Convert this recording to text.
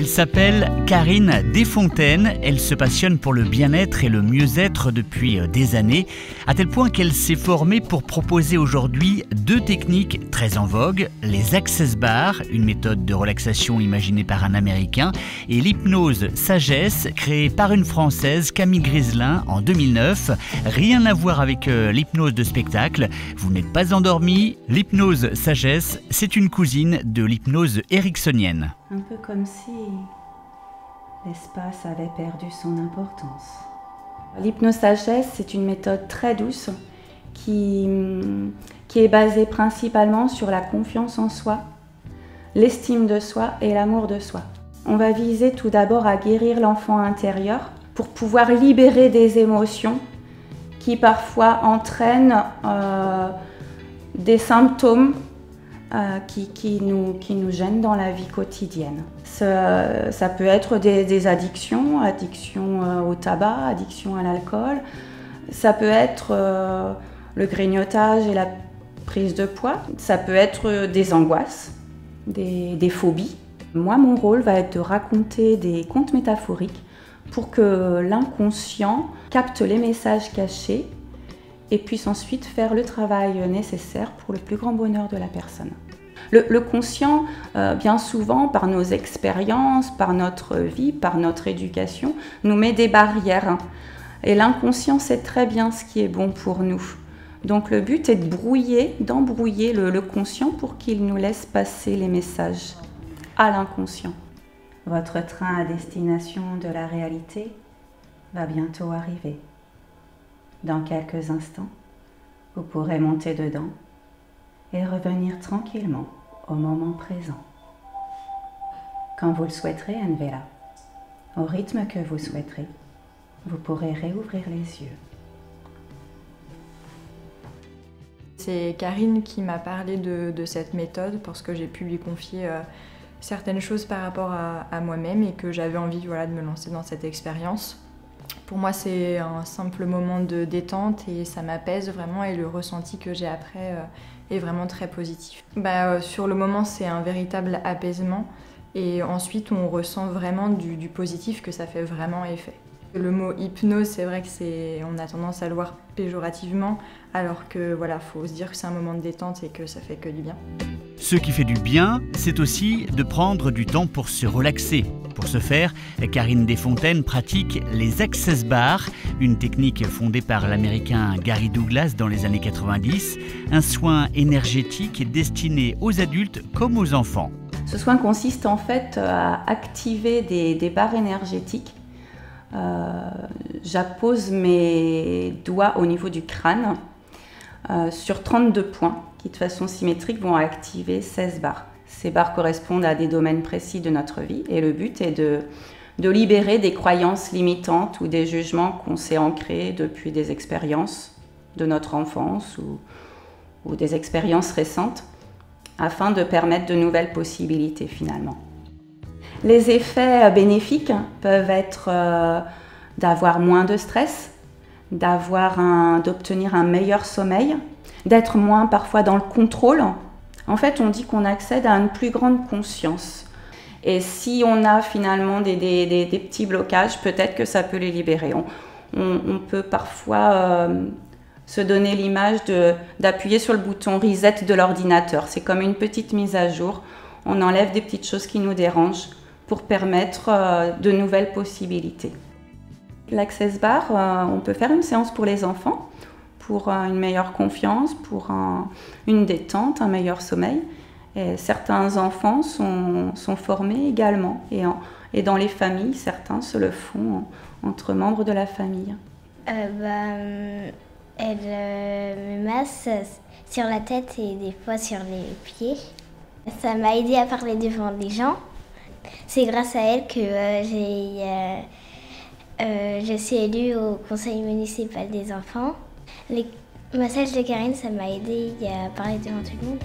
Elle s'appelle Karine Desfontaines. Elle se passionne pour le bien-être et le mieux-être depuis des années, à tel point qu'elle s'est formée pour proposer aujourd'hui 2 techniques très en vogue, les Access Bars, une méthode de relaxation imaginée par un Américain, et l'hypnose sagesse, créée par une Française, Camille Griselin, en 2009. Rien à voir avec l'hypnose de spectacle. Vous n'êtes pas endormi. L'hypnose sagesse, c'est une cousine de l'hypnose ericksonienne. Un peu comme si l'espace avait perdu son importance. L'hypnose sagesse, c'est une méthode très douce qui est basée principalement sur la confiance en soi, l'estime de soi et l'amour de soi. On va viser tout d'abord à guérir l'enfant intérieur pour pouvoir libérer des émotions qui parfois entraînent des symptômes qui nous gênent dans la vie quotidienne. Ça peut être des addictions au tabac, addiction à l'alcool. Ça peut être le grignotage et la prise de poids. Ça peut être des angoisses, des phobies. Moi, mon rôle va être de raconter des contes métaphoriques pour que l'inconscient capte les messages cachés et puisse ensuite faire le travail nécessaire pour le plus grand bonheur de la personne. Le conscient, bien souvent, par nos expériences, par notre vie, par notre éducation, nous met des barrières. Et l'inconscient sait très bien ce qui est bon pour nous. Donc le but est d'embrouiller le conscient pour qu'il nous laisse passer les messages à l'inconscient. Votre train à destination de la réalité va bientôt arriver. Dans quelques instants, vous pourrez monter dedans et revenir tranquillement au moment présent. Quand vous le souhaiterez, Envela, au rythme que vous souhaiterez, vous pourrez réouvrir les yeux. C'est Karine qui m'a parlé de cette méthode parce que j'ai pu lui confier certaines choses par rapport à moi-même et que j'avais envie de me lancer dans cette expérience. Pour moi, c'est un simple moment de détente et ça m'apaise vraiment et le ressenti que j'ai après est vraiment très positif. Sur le moment, c'est un véritable apaisement et ensuite, on ressent vraiment du positif que ça fait vraiment effet. Le mot hypnose, c'est vrai on a tendance à le voir péjorativement, alors que faut se dire que c'est un moment de détente et que ça fait que du bien. Ce qui fait du bien, c'est aussi de prendre du temps pour se relaxer. Pour ce faire, Karine Desfontaines pratique les Access Bars, une technique fondée par l'Américain Gary Douglas dans les années 90, un soin énergétique destiné aux adultes comme aux enfants. Ce soin consiste en fait à activer des barres énergétiques. J'appose mes doigts au niveau du crâne sur 32 points qui de façon symétrique vont activer 16 barres. Ces barres correspondent à des domaines précis de notre vie et le but est de libérer des croyances limitantes ou des jugements qu'on s'est ancrés depuis des expériences de notre enfance ou des expériences récentes afin de permettre de nouvelles possibilités finalement. Les effets bénéfiques peuvent être d'avoir moins de stress, d'obtenir un meilleur sommeil, d'être moins parfois dans le contrôle. En fait, on dit qu'on accède à une plus grande conscience. Et si on a finalement des petits blocages, peut-être que ça peut les libérer. On peut parfois se donner l'image d'appuyer sur le bouton reset de l'ordinateur. C'est comme une petite mise à jour. On enlève des petites choses qui nous dérangent pour permettre de nouvelles possibilités. L'Access Bar, on peut faire une séance pour les enfants, pour une meilleure confiance, pour une détente, un meilleur sommeil. Et certains enfants sont formés également. Et dans les familles, certains se le font entre membres de la famille. Elle me masse sur la tête et des fois sur les pieds. Ça m'a aidé à parler devant les gens. C'est grâce à elle que je suis élue au conseil municipal des enfants. Les massages de Karine, ça m'a aidé à parler devant tout le monde.